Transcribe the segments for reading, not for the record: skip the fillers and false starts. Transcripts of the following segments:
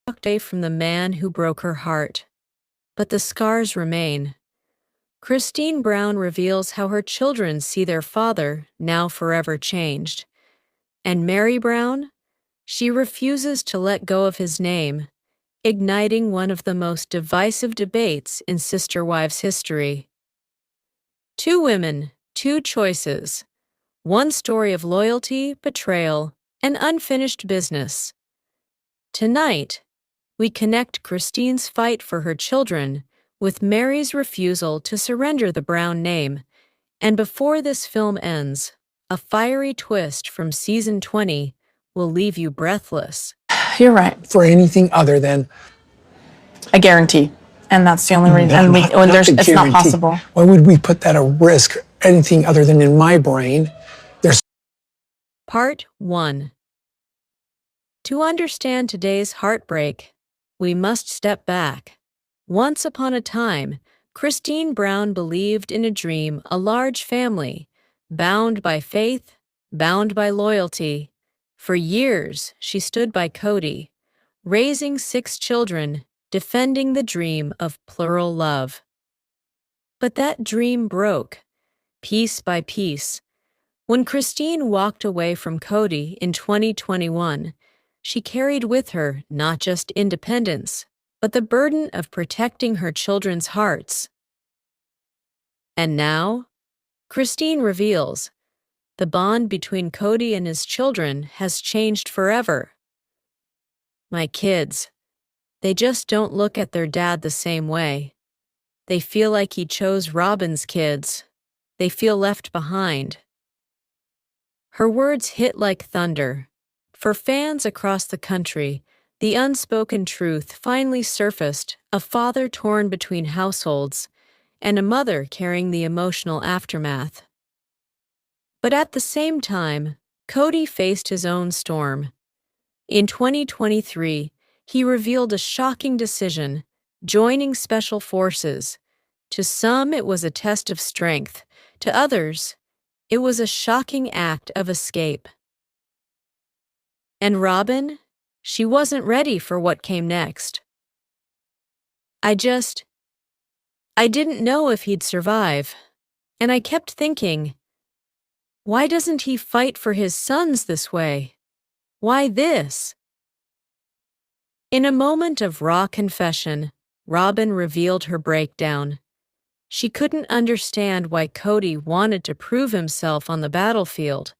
walked away from the man who broke her heart. But the scars remain. Christine Brown reveals how her children see their father, now forever changed. And Meri Brown? She refuses to let go of his name, igniting one of the most divisive debates in sister wives history. Two women, two choices. One story of loyalty, betrayal, and unfinished business. Tonight, we connect Christine's fight for her children with Meri's refusal to surrender the Brown name. And before this film ends, a fiery twist from season 20 will leave you breathless. You're right. For anything other than a guarantee. And that's the only reason. And it's not possible. Why would we put that at risk? Anything other than in my brain? Part 1. To understand today's heartbreak, we must step back. Once upon a time, Christine Brown believed in a dream, a large family, bound by faith, bound by loyalty. For years, she stood by Kody, raising 6 children, defending the dream of plural love. But that dream broke, piece by piece. When Christine walked away from Kody in 2021, she carried with her not just independence, but the burden of protecting her children's hearts. And now, Christine reveals, the bond between Kody and his children has changed forever. My kids, they just don't look at their dad the same way. They feel like he chose Robyn's kids. They feel left behind. Her words hit like thunder. For fans across the country, the unspoken truth finally surfaced: a father torn between households and a mother carrying the emotional aftermath. But at the same time, Kody faced his own storm. In 2023, he revealed a shocking decision: joining Special Forces. To some, it was a test of strength. To others, it was a shocking act of escape. And Robyn, she wasn't ready for what came next. I didn't know if he'd survive. And I kept thinking, why doesn't he fight for his sons this way? Why this? In a moment of raw confession, Robyn revealed her breakdown. She couldn't understand why Kody wanted to prove himself on the battlefield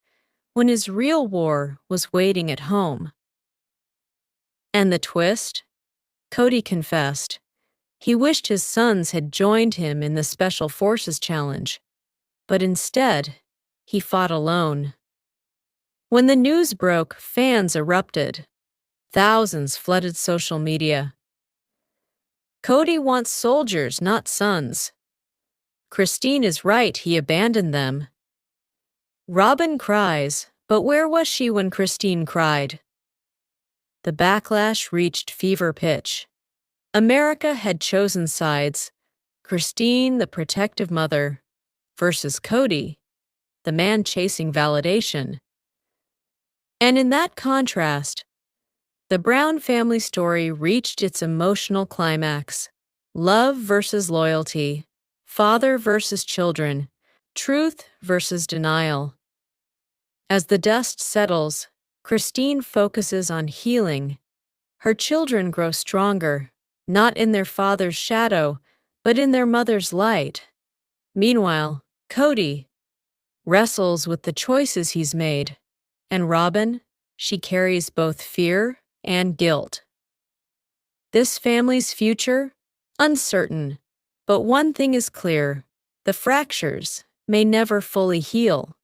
when his real war was waiting at home. And the twist? Kody confessed. He wished his sons had joined him in the Special Forces challenge, but instead, he fought alone. When the news broke, fans erupted. Thousands flooded social media. Kody wants soldiers, not sons. Christine is right, he abandoned them. Robyn cries, but where was she when Christine cried? The backlash reached fever pitch. America had chosen sides: Christine, the protective mother, versus Kody, the man chasing validation. And in that contrast, the Brown family story reached its emotional climax: love versus loyalty, father versus children, truth versus denial. As the dust settles, Christine focuses on healing. Her children grow stronger, not in their father's shadow, but in their mother's light. Meanwhile, Kody wrestles with the choices he's made, and Robyn, she carries both fear and guilt. This family's future? Uncertain. But one thing is clear: the fractures may never fully heal.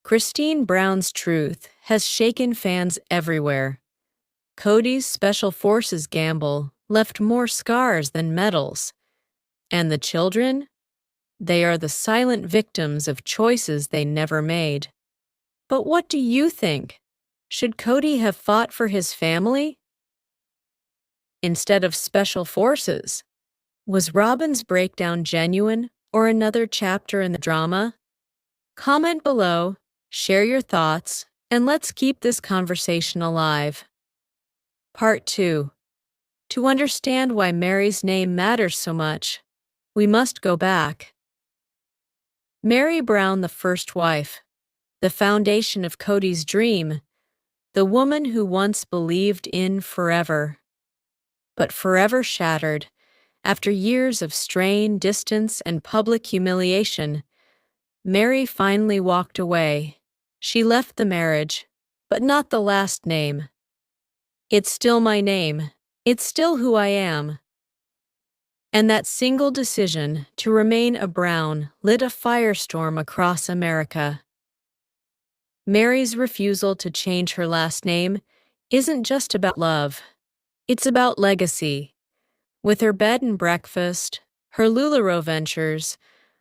Christine Brown's truth has shaken fans everywhere. Kody's Special Forces gamble left more scars than medals. And the children? They are the silent victims of choices they never made. But what do you think? Should Kody have fought for his family instead of Special Forces? Was Robyn's breakdown genuine or another chapter in the drama? Comment below, share your thoughts, and let's keep this conversation alive. Part 2. To understand why Meri's name matters so much, we must go back. Meri Brown, the first wife, the foundation of Kody's dream, the woman who once believed in forever, but forever shattered after years of strain, distance, and public humiliation. Meri finally walked away. She left the marriage, but not the last name. It's still my name. It's still who I am. And that single decision to remain a Brown lit a firestorm across America. Meri's refusal to change her last name isn't just about love. It's about legacy. With her bed and breakfast, her LuLaRoe ventures,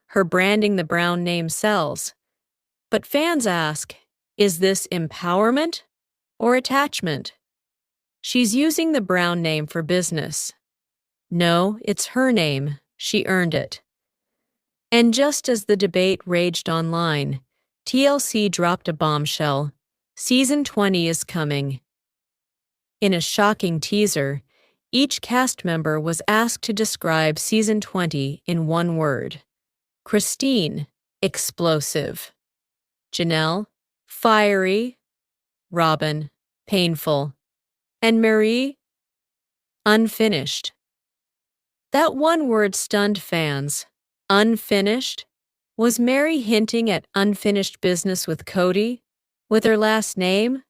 her branding the Brown name sells. But fans ask, is this empowerment or attachment? She's using the Brown name for business. No, it's her name. She earned it. And just as the debate raged online, TLC dropped a bombshell. Season 20 is coming. In a shocking teaser, each cast member was asked to describe Season 20 in one word. Christine, explosive. Janelle, fiery. Robyn, painful. And Meri, unfinished. That one word stunned fans. Unfinished? Was Meri hinting at unfinished business with Kody? With her last name?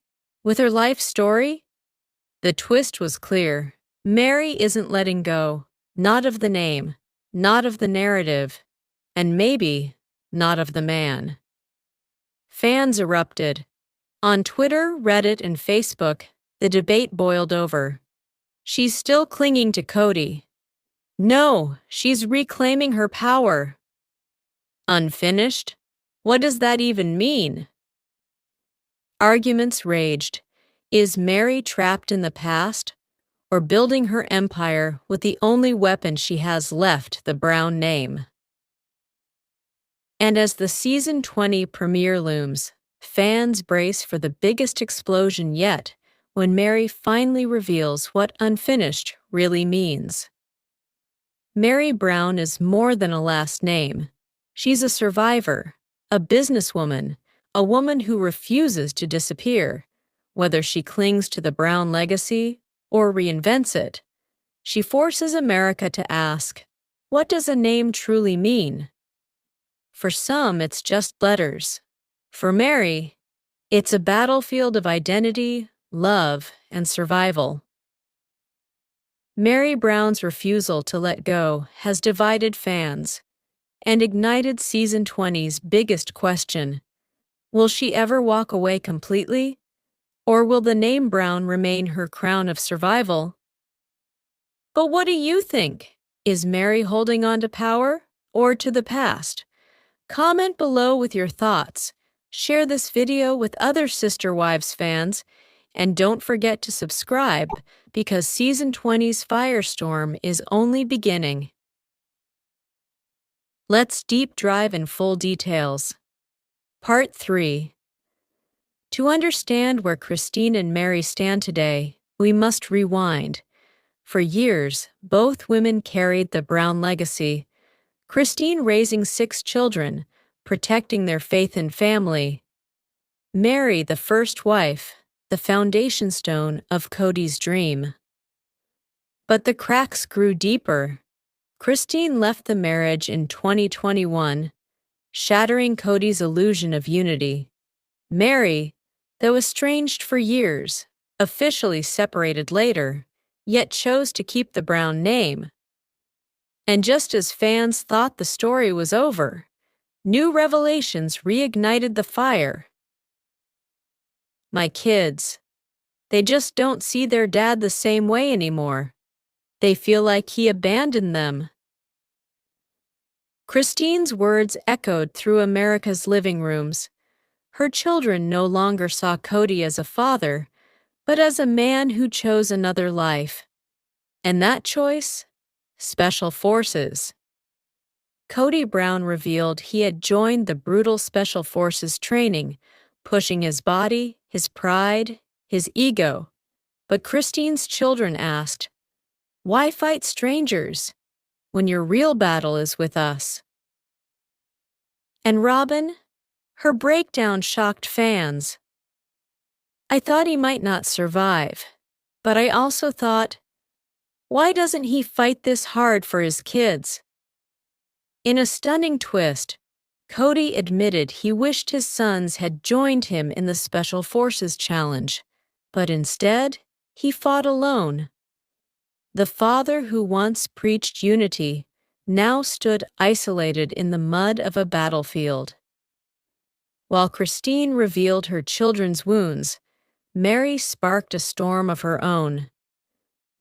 With her life story? The twist was clear. Meri isn't letting go. Not of the name. Not of the narrative. And maybe not of the man. Fans erupted. On Twitter, Reddit, and Facebook, the debate boiled over. She's still clinging to Kody. No, she's reclaiming her power. Unfinished? What does that even mean? Arguments raged. Is Meri trapped in the past, or building her empire with the only weapon she has left, the Brown name? And as the Season 20 premiere looms, fans brace for the biggest explosion yet when Meri finally reveals what unfinished really means. Meri Brown is more than a last name. She's a survivor, a businesswoman, a woman who refuses to disappear. Whether she clings to the Brown legacy or reinvents it, she forces America to ask, what does a name truly mean? For some, it's just letters. For Meri, it's a battlefield of identity, love, and survival. Meri Brown's refusal to let go has divided fans and ignited Season 20's biggest question. Will she ever walk away completely? Or will the name Brown remain her crown of survival? But what do you think? Is Meri holding on to power or to the past? Comment below with your thoughts. Share this video with other Sister Wives fans, and don't forget to subscribe because Season 20's firestorm is only beginning. Let's deep dive in full details. Part 3. To understand where Christine and Meri stand today, we must rewind. For years, both women carried the Brown legacy. Christine raising 6 children, protecting their faith and family. Meri, the first wife, the foundation stone of Kody's dream. But the cracks grew deeper. Christine left the marriage in 2021, shattering Kody's illusion of unity. Meri, though estranged for years, officially separated later, yet chose to keep the Brown name. And just as fans thought the story was over, new revelations reignited the fire. My kids, they just don't see their dad the same way anymore. They feel like he abandoned them. Christine's words echoed through America's living rooms. Her children no longer saw Kody as a father, but as a man who chose another life. And that choice? Special Forces. Kody Brown revealed he had joined the brutal Special Forces training, pushing his body, his pride, his ego. But Christine's children asked, Why fight strangers when your real battle is with us? And Robyn, her breakdown shocked fans. I thought he might not survive, but I also thought, why doesn't he fight this hard for his kids? In a stunning twist, Kody admitted he wished his sons had joined him in the Special Forces challenge, but instead, he fought alone. The father who once preached unity now stood isolated in the mud of a battlefield. While Christine revealed her children's wounds, Meri sparked a storm of her own.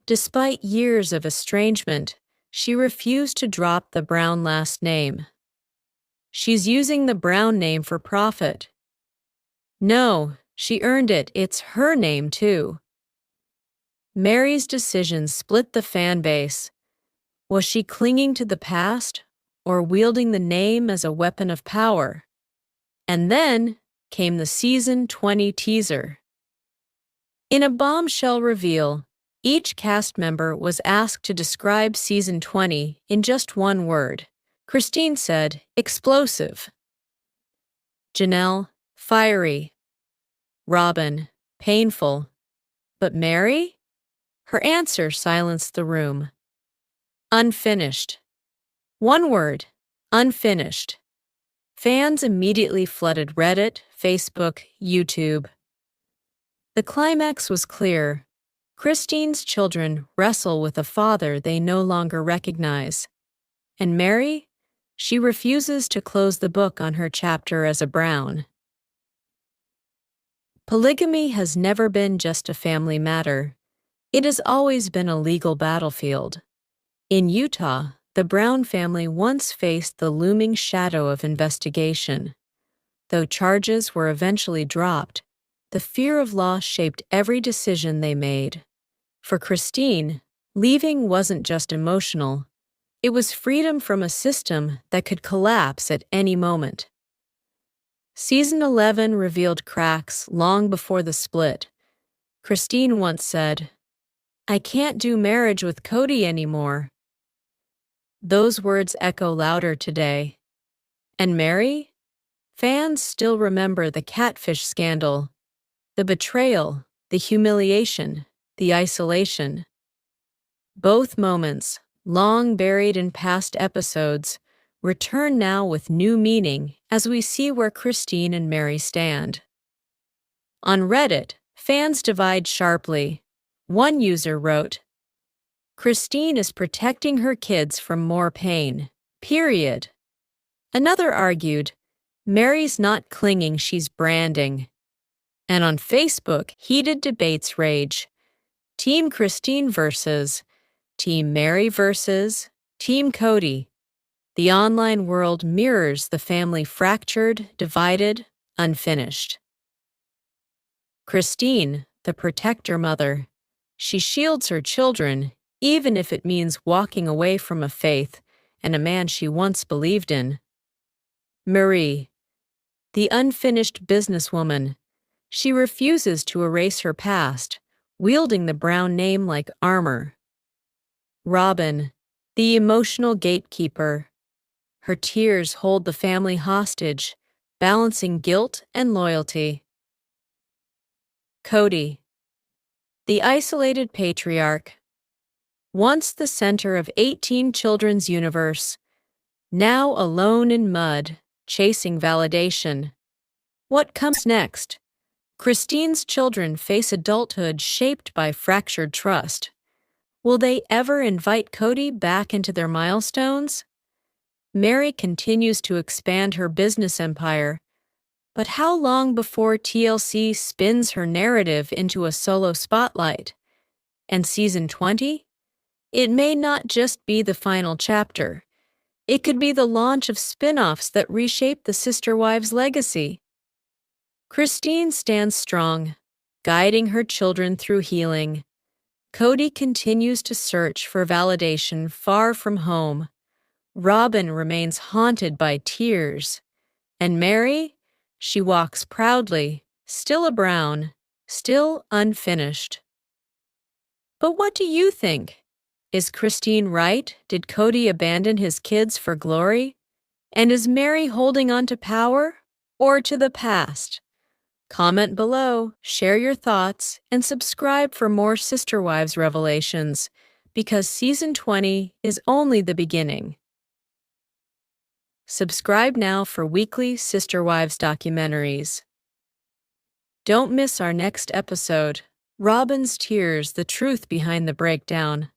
Despite years of estrangement, she refused to drop the Brown last name. She's using the Brown name for profit. No, she earned it. It's her name, too. Meri's decision split the fan base. Was she clinging to the past or wielding the name as a weapon of power? And then came the Season 20 teaser. In a bombshell reveal, each cast member was asked to describe Season 20 in just one word. Christine said, explosive. Janelle, fiery. Robyn, painful. But Meri? Her answer silenced the room. Unfinished. One word, unfinished. Fans immediately flooded Reddit, Facebook, YouTube. The climax was clear. Christine's children wrestle with a father they no longer recognize. And Meri? She refuses to close the book on her chapter as a Brown. Polygamy has never been just a family matter. It has always been a legal battlefield. In Utah, the Brown family once faced the looming shadow of investigation. Though charges were eventually dropped, the fear of loss shaped every decision they made. For Christine, leaving wasn't just emotional. It was freedom from a system that could collapse at any moment. Season 11 revealed cracks long before the split. Christine once said, "I can't do marriage with Kody anymore." Those words echo louder today. And Meri? Fans still remember the catfish scandal, the betrayal, the humiliation, the isolation. Both moments, long buried in past episodes, return now with new meaning as we see where Christine and Meri stand. On Reddit, fans divide sharply. One user wrote, "Christine is protecting her kids from more pain. Period." Another argued, "Meri's not clinging, she's branding." And on Facebook, heated debates rage. Team Christine versus Team Meri versus Team Kody. The online world mirrors the family fractured, divided, unfinished. Christine, the protector mother. She shields her children, even if it means walking away from a faith and a man she once believed in. Meri, the unfinished businesswoman. She refuses to erase her past, wielding the Brown name like armor. Robyn, the emotional gatekeeper. Her tears hold the family hostage, balancing guilt and loyalty. Kody, the isolated patriarch. Once the center of 18 children's universe, now alone in mud, chasing validation. What comes next? Christine's children face adulthood shaped by fractured trust. Will they ever invite Kody back into their milestones? Meri continues to expand her business empire, but how long before TLC spins her narrative into a solo spotlight? And Season 20? It may not just be the final chapter. It could be the launch of spin-offs that reshape the sister wives' legacy. Christine stands strong, guiding her children through healing. Kody continues to search for validation far from home. Robyn remains haunted by tears. And Meri? She walks proudly, still a Brown, still unfinished. But what do you think? Is Christine right? Did Kody abandon his kids for glory? And is Meri holding on to power or to the past? Comment below, share your thoughts, and subscribe for more Sister Wives revelations, because Season 20 is only the beginning. Subscribe now for weekly Sister Wives documentaries. Don't miss our next episode, Robyn's Tears, the truth behind the breakdown.